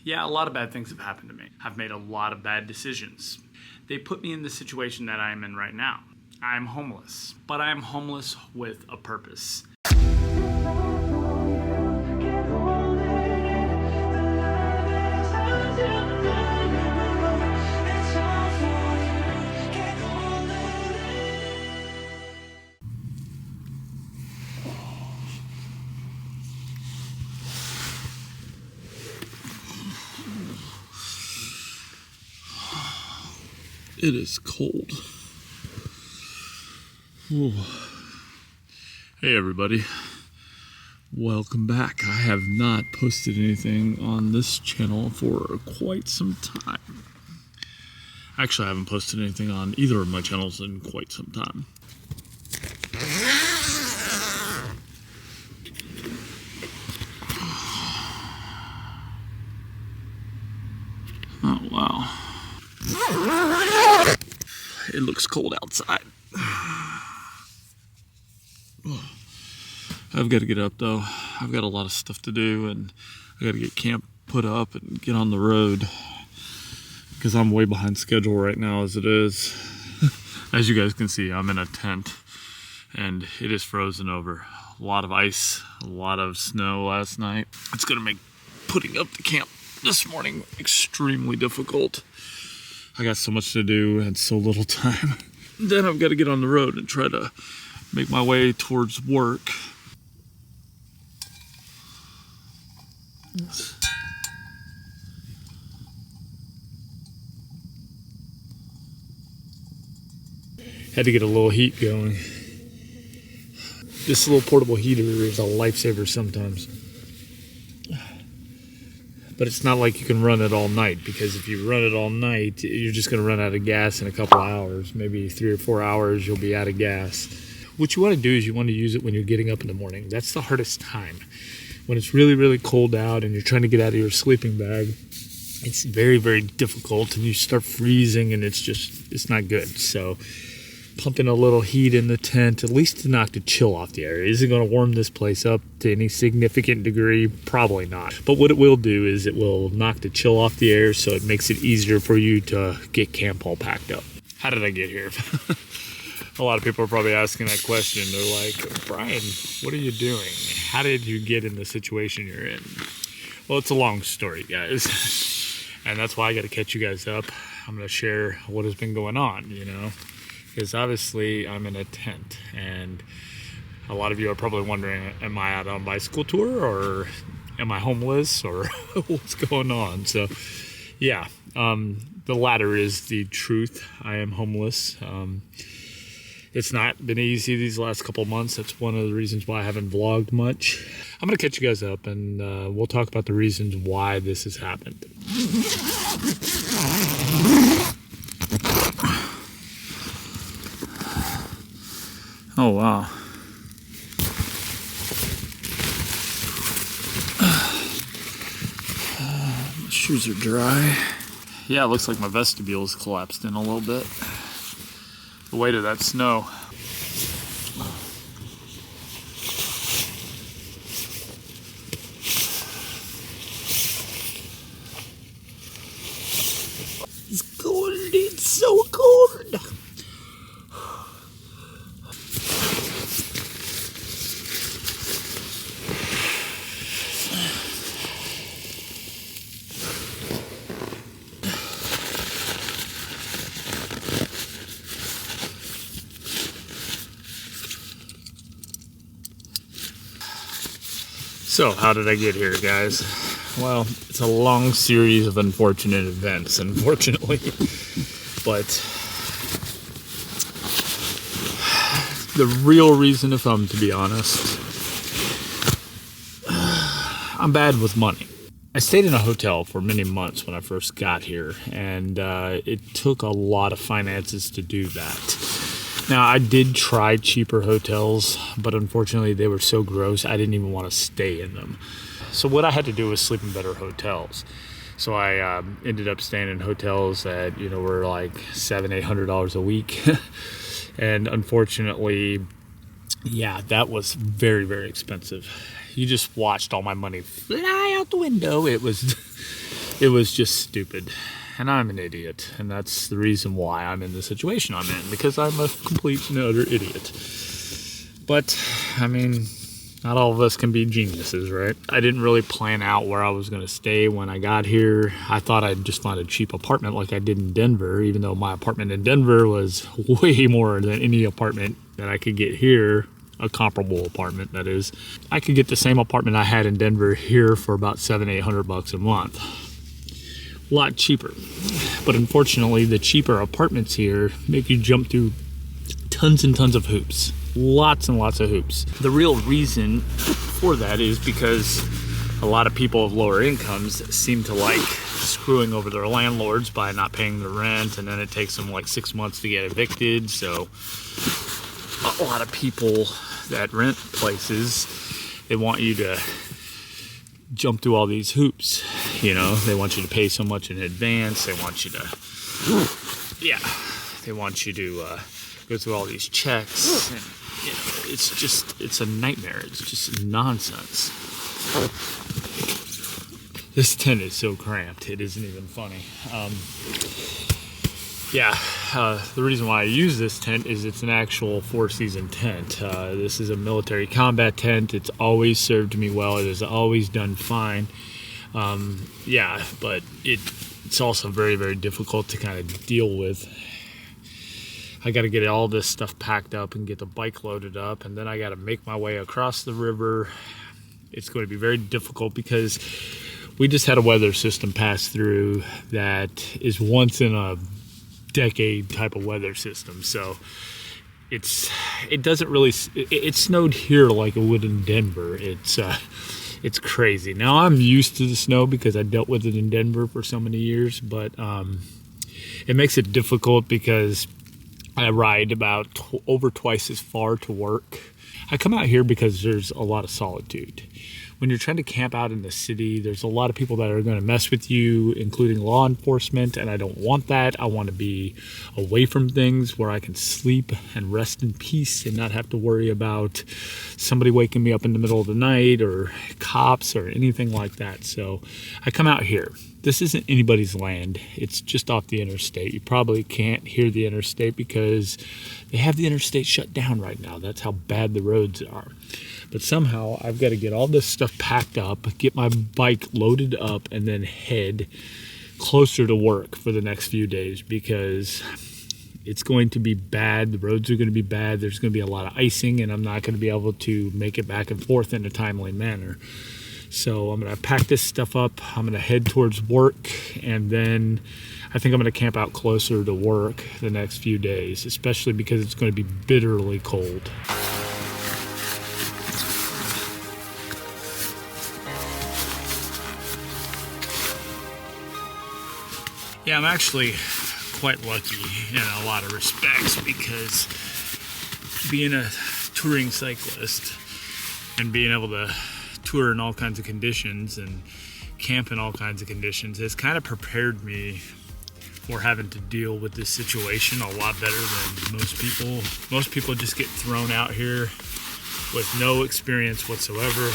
Yeah, a lot of bad things have happened to me. I've made a lot of bad decisions. They put me in the situation that I am in right now. I'm homeless, but I'm homeless with a purpose. It is cold. Ooh. Hey everybody, welcome back. I have not posted anything on this channel for quite some time. Actually, I haven't posted anything on either of my channels in quite some time. Oh wow. It looks cold outside. I've got to get up though. I've got a lot of stuff to do and I got to get camp put up and get on the road because I'm way behind schedule right now as it is. As you guys can see, I'm in a tent and it is frozen over. A lot of ice, a lot of snow last night. It's going to make putting up the camp this morning extremely difficult. I got so much to do and so little time. Then I've got to get on the road and try to make my way towards work. Had to get a little heat going. This little portable heater is a lifesaver sometimes. But it's not like you can run it all night, because if you run it all night, you're just going to run out of gas in a couple hours. Maybe 3 or 4 hours, you'll be out of gas. What you want to do is you want to use it when you're getting up in the morning. That's the hardest time. When it's really, really cold out and you're trying to get out of your sleeping bag, it's very, very difficult and you start freezing and it's not good. So pumping a little heat in the tent, at least to knock the chill off the area. Is it going to warm this place up to any significant degree? Probably not. But what it will do is it will knock the chill off the air, so it makes it easier for you to get camp all packed up. How did I get here? A lot of people are probably asking that question. They're like, Brian, what are you doing? How did you get in the situation you're in? Well, it's a long story, guys. And that's why I got to catch you guys up. I'm going to share what has been going on, because obviously I'm in a tent, and a lot of you are probably wondering, am I out on a bicycle tour, or am I homeless, or what's going on? So yeah, the latter is the truth. I am homeless. It's not been easy these last couple of months. That's one of the reasons why I haven't vlogged much. I'm gonna catch you guys up and we'll talk about the reasons why this has happened. Oh, wow. My shoes are dry. Yeah, it looks like my vestibule is collapsed in a little bit. The weight of that snow. It's cold. It's so cold. So, how did I get here, guys? Well, it's a long series of unfortunate events, unfortunately. But the real reason, if I'm to be honest, I'm bad with money. I stayed in a hotel for many months when I first got here, and it took a lot of finances to do that. Now, I did try cheaper hotels, but unfortunately they were so gross, I didn't even want to stay in them. So what I had to do was sleep in better hotels. So I ended up staying in hotels that, were like $700-800 a week. And unfortunately, yeah, that was very, very expensive. You just watched all my money fly out the window. It was It was just stupid. And I'm an idiot. And that's the reason why I'm in the situation I'm in, because I'm a complete and utter idiot. But, I mean, not all of us can be geniuses, right? I didn't really plan out where I was going to stay when I got here. I thought I'd just find a cheap apartment like I did in Denver, even though my apartment in Denver was way more than any apartment that I could get here. A comparable apartment, that is. I could get the same apartment I had in Denver here for about $700-800 a month. A lot cheaper. But unfortunately, the cheaper apartments here make you jump through tons and tons of hoops. Lots and lots of hoops. The real reason for that is because a lot of people of lower incomes seem to like screwing over their landlords by not paying their rent, and then it takes them like 6 months to get evicted. So a lot of people that rent places, they want you to jump through all these hoops. You know, they want you to pay so much in advance. They want you to, they want you to go through all these checks. And, you know, it's a nightmare. It's just nonsense. This tent is so cramped, it isn't even funny. The reason why I use this tent is it's an actual 4-season tent. This is a military combat tent. It's always served me well. It has always done fine. But it's also very, very difficult to kind of deal with. I got to get all this stuff packed up and get the bike loaded up, and then I got to make my way across the river. It's going to be very difficult because we just had a weather system pass through that is once in a decade type of weather system. So it snowed here like it would in Denver. It's crazy. Now I'm used to the snow because I dealt with it in Denver for so many years, but it makes it difficult because I ride about over twice as far to work. I come out here because there's a lot of solitude. When you're trying to camp out in the city, there's a lot of people that are going to mess with you, including law enforcement, and I don't want that. I want to be away from things where I can sleep and rest in peace and not have to worry about somebody waking me up in the middle of the night or cops or anything like that. So I come out here. This isn't anybody's land. It's just off the interstate. You probably can't hear the interstate because they have the interstate shut down right now. That's how bad the roads are. But somehow I've got to get all this stuff packed up, get my bike loaded up, and then head closer to work for the next few days because it's going to be bad. The roads are going to be bad. There's going to be a lot of icing, and I'm not going to be able to make it back and forth in a timely manner. So I'm going to pack this stuff up. I'm going to head towards work, and then I think I'm going to camp out closer to work the next few days, especially because it's going to be bitterly cold. Yeah, I'm actually quite lucky in a lot of respects because being a touring cyclist and being able to tour in all kinds of conditions and camp in all kinds of conditions has kind of prepared me for having to deal with this situation a lot better than most people. Most people just get thrown out here with no experience whatsoever,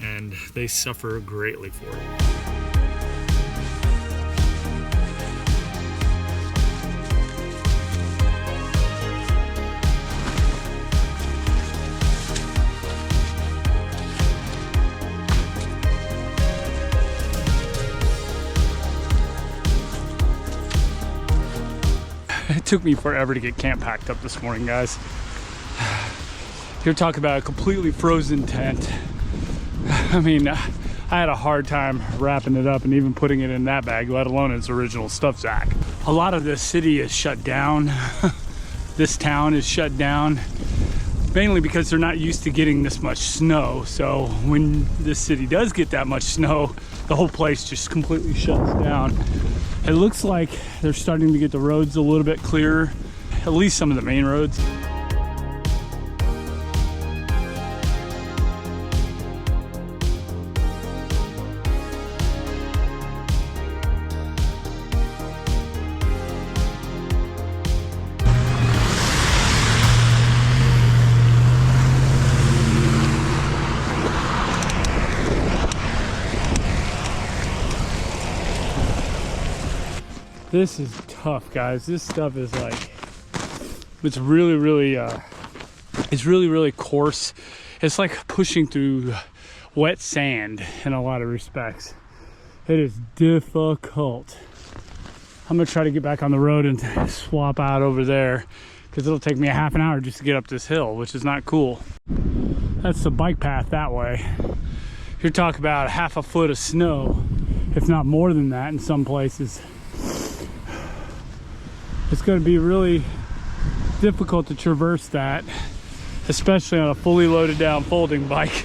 and they suffer greatly for it. It took me forever to get camp packed up this morning, guys. You're talking about a completely frozen tent. I mean, I had a hard time wrapping it up and even putting it in that bag, let alone its original stuff sack. A lot of the city is shut down. This town is shut down, mainly because they're not used to getting this much snow. So when this city does get that much snow, the whole place just completely shuts down. It looks like they're starting to get the roads a little bit clearer, at least some of the main roads. This is tough, guys. This stuff is like, it's really coarse. It's like pushing through wet sand in a lot of respects. It is difficult. I'm gonna try to get back on the road and swap out over there, because it'll take me a half an hour just to get up this hill, which is not cool. That's the bike path that way. You're talking about half a foot of snow, if not more than that in some places. It's going to be really difficult to traverse that, especially on a fully loaded down folding bike.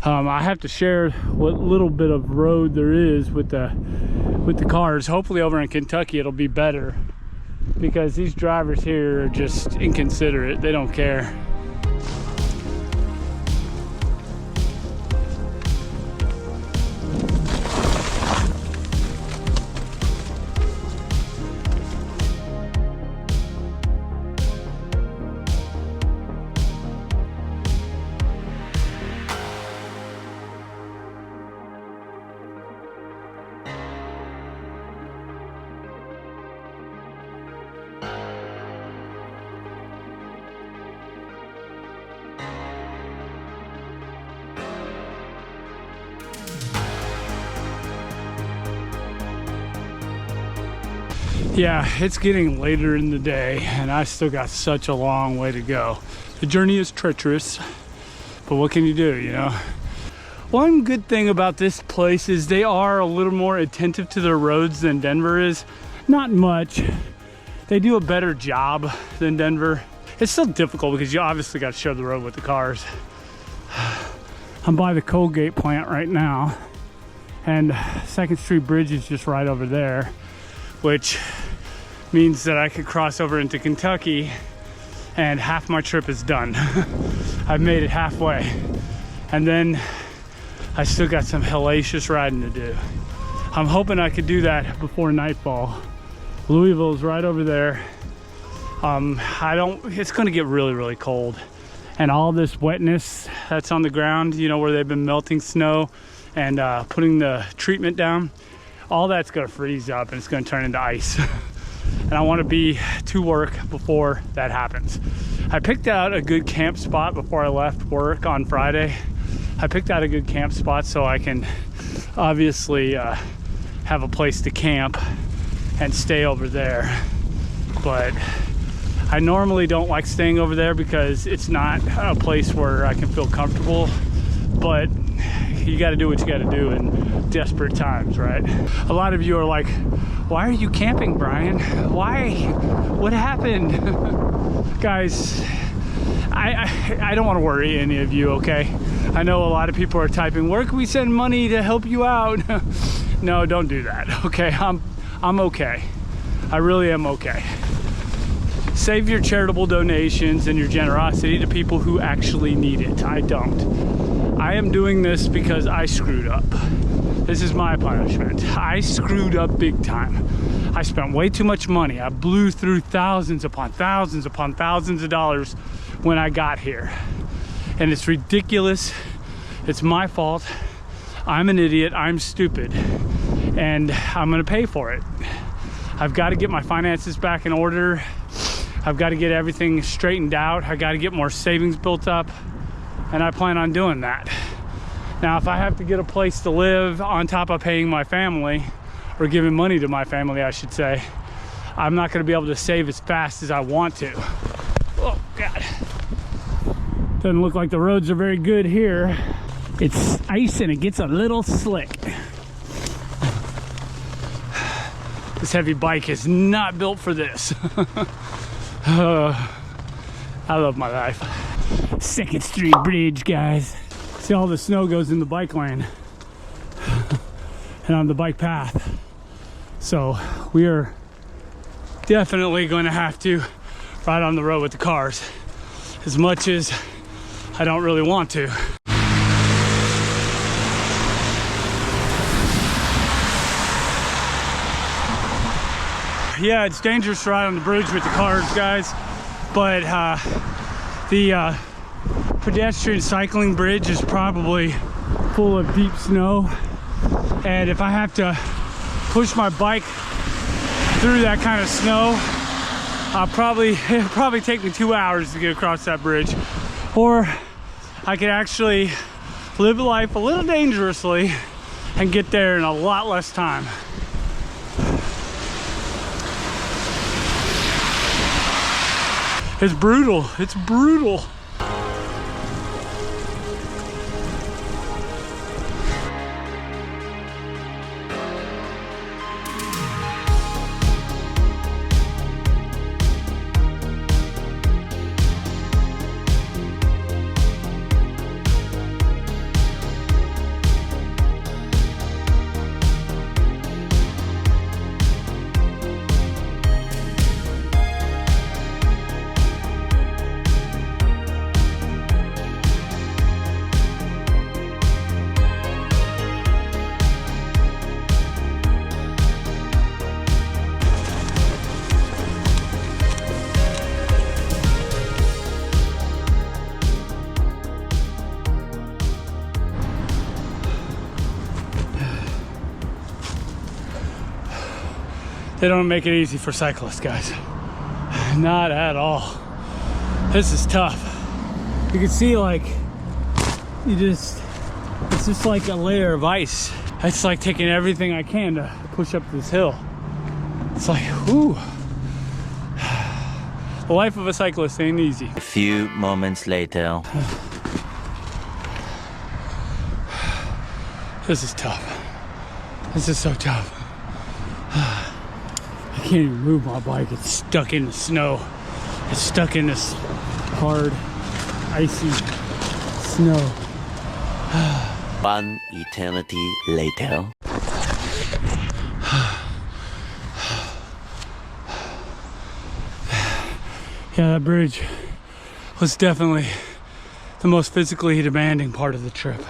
I have to share what little bit of road there is with the cars. Hopefully over in Kentucky it'll be better, because these drivers here are just inconsiderate. They don't care. Yeah, it's getting later in the day and I still got such a long way to go. The journey is treacherous, but what can you do, you know? One good thing about this place is they are a little more attentive to their roads than Denver is. Not much. They do a better job than Denver. It's still difficult because you obviously got to share the road with the cars. I'm by the Colgate plant right now, and 2nd Street Bridge is just right over there, which means that I could cross over into Kentucky and half my trip is done. I've made it halfway. And then I still got some hellacious riding to do. I'm hoping I could do that before nightfall. Louisville's right over there. It's gonna get really cold. And all this wetness that's on the ground, you know, where they've been melting snow and putting the treatment down, all that's gonna freeze up and it's gonna turn into ice. And I wanna be to work before that happens. I picked out a good camp spot before I left work on Friday. I picked out a good camp spot so I can obviously have a place to camp and stay over there. But I normally don't like staying over there because it's not a place where I can feel comfortable, but you got to do what you got to do in desperate times, right? A lot of you are like, why are you camping, Brian? Why? What happened? Guys, I don't want to worry any of you, okay? I know a lot of people are typing, where can we send money to help you out? No, don't do that, okay? I'm okay. I really am okay. Save your charitable donations and your generosity to people who actually need it. I don't. I am doing this because I screwed up. This is my punishment. I screwed up big time. I spent way too much money. I blew through thousands upon thousands upon thousands of dollars when I got here. And it's ridiculous. It's my fault. I'm an idiot. I'm stupid. And I'm gonna pay for it. I've got to get my finances back in order. I've got to get everything straightened out. I got to get more savings built up, and I plan on doing that. Now, if I have to get a place to live on top of paying my family, or giving money to my family, I should say, I'm not going to be able to save as fast as I want to. Oh, God. Doesn't look like the roads are very good here. It's ice and it gets a little slick. This heavy bike is not built for this. I love my life. 2nd Street Bridge, guys. See, all the snow goes in the bike lane and on the bike path. So we are definitely going to have to ride on the road with the cars, as much as I don't really want to. Yeah, it's dangerous to ride on the bridge with the cars, guys, but the pedestrian cycling bridge is probably full of deep snow, and if I have to push my bike through that kind of snow, it'll probably take me 2 hours to get across that bridge. Or I could actually live life a little dangerously and get there in a lot less time. It's brutal, it's brutal. They don't make it easy for cyclists, guys. Not at all. This is tough. You can see, like, it's just like a layer of ice. It's like taking everything I can to push up this hill. It's like, whew. The life of a cyclist ain't easy. A few moments later. This is tough. This is so tough. I can't even move my bike. It's stuck in the snow. It's stuck in this hard, icy snow. One eternity later. Yeah, that bridge was definitely the most physically demanding part of the trip.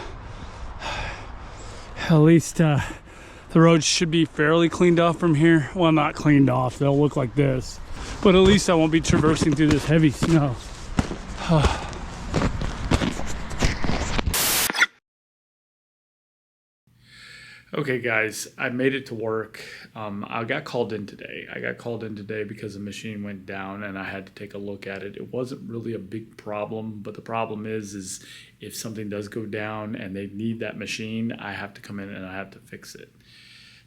At least the roads should be fairly cleaned off from here. Well, not cleaned off, they'll look like this. But at least I won't be traversing through this heavy snow. Okay, guys, I made it to work. I got called in today. Because the machine went down and I had to take a look at it. It wasn't really a big problem, but the problem is if something does go down and they need that machine, I have to come in and I have to fix it.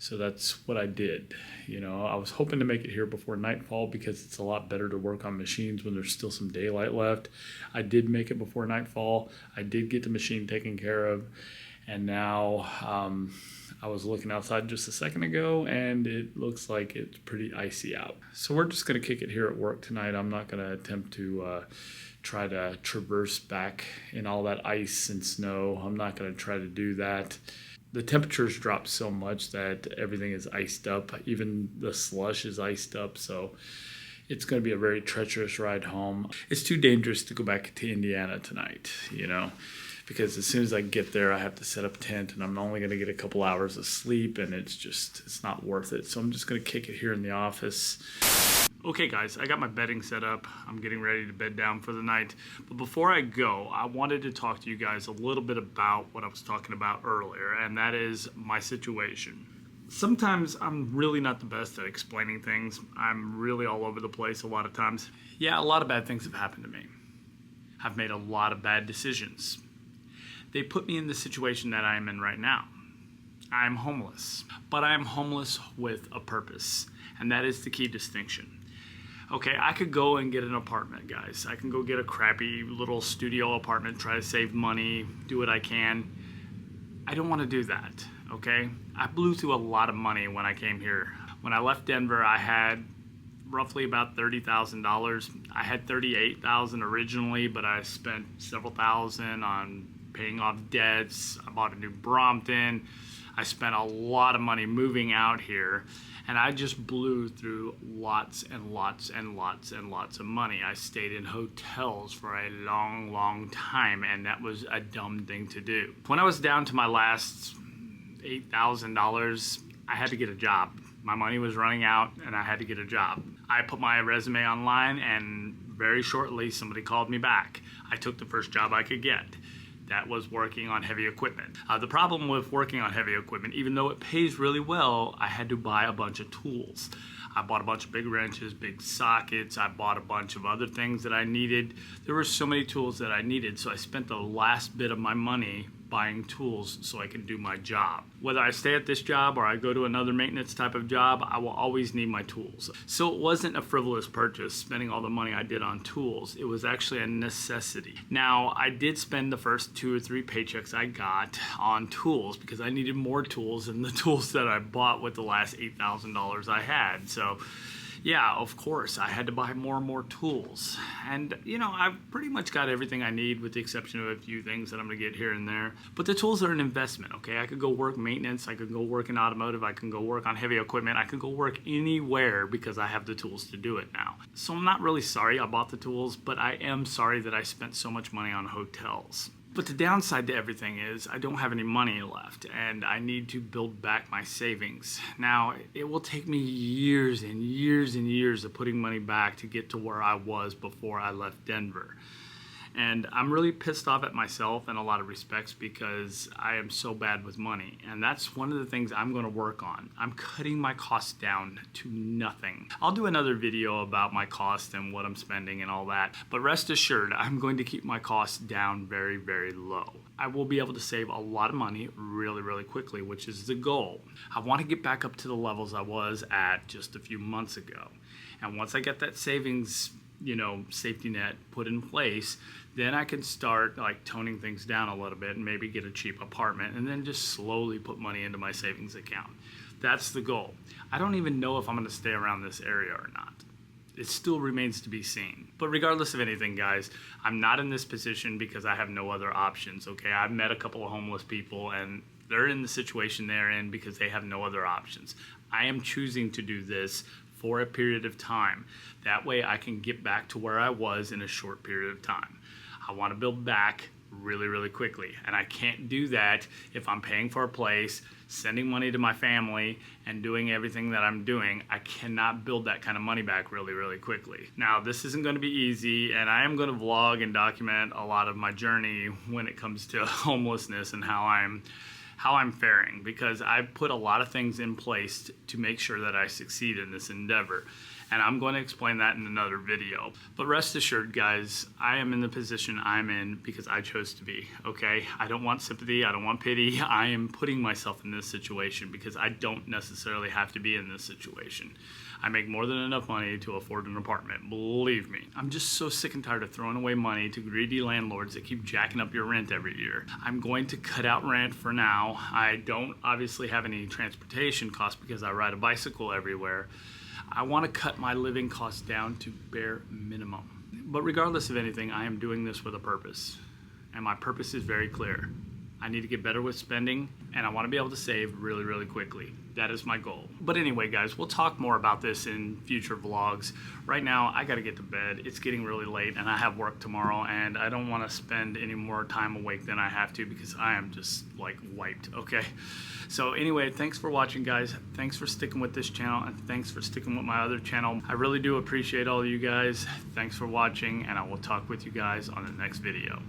So that's what I did. You know, I was hoping to make it here before nightfall because it's a lot better to work on machines when there's still some daylight left. I did make it before nightfall. I did get the machine taken care of. And now I was looking outside just a second ago and it looks like it's pretty icy out. So we're just gonna kick it here at work tonight. I'm not gonna attempt to try to traverse back in all that ice and snow. I'm not gonna try to do that. The temperatures dropped so much that everything is iced up. Even the slush is iced up. So it's going to be a very treacherous ride home. It's too dangerous to go back to Indiana tonight, you know, because as soon as I get there, I have to set up a tent and I'm only going to get a couple hours of sleep and it's not worth it. So I'm just going to kick it here in the office. Okay guys, I got my bedding set up. I'm getting ready to bed down for the night. But before I go, I wanted to talk to you guys a little bit about what I was talking about earlier, and that is my situation. Sometimes I'm really not the best at explaining things. I'm really all over the place a lot of times. Yeah, a lot of bad things have happened to me. I've made a lot of bad decisions. They put me in the situation that I'm in right now. I'm homeless, but I'm homeless with a purpose, and that is the key distinction. Okay, I could go and get an apartment, guys. I can go get a crappy little studio apartment, try to save money, do what I can. I don't want to do that, okay? I blew through a lot of money when I came here. When I left Denver, I had roughly about $30,000. I had $38,000 originally, but I spent several thousand on paying off debts. I bought a new Brompton. I spent a lot of money moving out here, and I just blew through lots and lots and lots and lots of money. I stayed in hotels for a long, long time, and that was a dumb thing to do. When I was down to my last $8,000, I had to get a job. My money was running out, and I had to get a job. I put my resume online, and very shortly, somebody called me back. I took the first job I could get. That was working on heavy equipment. The problem with working on heavy equipment, even though it pays really well, I had to buy a bunch of tools. I bought a bunch of big wrenches, big sockets. I bought a bunch of other things that I needed. There were so many tools that I needed, so I spent the last bit of my money buying tools so I can do my job. Whether I stay at this job or I go to another maintenance type of job, I will always need my tools. So it wasn't a frivolous purchase, spending all the money I did on tools. It was actually a necessity. Now, I did spend the first 2 or 3 paychecks I got on tools because I needed more tools than the tools that I bought with the last $8,000 I had. So yeah, of course, I had to buy more and more tools. And, you know, I've pretty much got everything I need with the exception of a few things that I'm going to get here and there. But the tools are an investment, okay? I could go work maintenance, I could go work in automotive, I can go work on heavy equipment, I could go work anywhere because I have the tools to do it now. So I'm not really sorry I bought the tools, but I am sorry that I spent so much money on hotels. But the downside to everything is I don't have any money left and I need to build back my savings. Now, it will take me years and years and years of putting money back to get to where I was before I left Denver. And I'm really pissed off at myself in a lot of respects because I am so bad with money. And that's one of the things I'm going to work on. I'm cutting my costs down to nothing. I'll do another video about my costs and what I'm spending and all that. But rest assured, I'm going to keep my costs down very, very low. I will be able to save a lot of money really, really quickly, which is the goal. I want to get back up to the levels I was at just a few months ago. And once I get that savings, you know, safety net put in place, then I can start like toning things down a little bit and maybe get a cheap apartment and then just slowly put money into my savings account. That's the goal. I don't even know if I'm going to stay around this area or not. It still remains to be seen. But regardless of anything, guys, I'm not in this position because I have no other options, okay? I've met a couple of homeless people and they're in the situation they're in because they have no other options. I am choosing to do this for a period of time. That way I can get back to where I was in a short period of time. I want to build back really, really quickly. And I can't do that if I'm paying for a place, sending money to my family, and doing everything that I'm doing. I cannot build that kind of money back really, really quickly. Now, this isn't going to be easy, and I am going to vlog and document a lot of my journey when it comes to homelessness and how I'm faring, because I've put a lot of things in place to make sure that I succeed in this endeavor. And I'm going to explain that in another video. But rest assured, guys, I am in the position I'm in because I chose to be, okay? I don't want sympathy, I don't want pity. I am putting myself in this situation because I don't necessarily have to be in this situation. I make more than enough money to afford an apartment, believe me. I'm just so sick and tired of throwing away money to greedy landlords that keep jacking up your rent every year. I'm going to cut out rent for now. I don't obviously have any transportation costs because I ride a bicycle everywhere. I want to cut my living costs down to bare minimum. But regardless of anything, I am doing this with a purpose. And my purpose is very clear. I need to get better with spending, and I want to be able to save really, really quickly. That is my goal. But anyway, guys, we'll talk more about this in future vlogs. Right now, I got to get to bed. It's getting really late, and I have work tomorrow, and I don't want to spend any more time awake than I have to because I am just, like, wiped, okay? So anyway, thanks for watching, guys. Thanks for sticking with this channel, and thanks for sticking with my other channel. I really do appreciate all of you guys. Thanks for watching, and I will talk with you guys on the next video.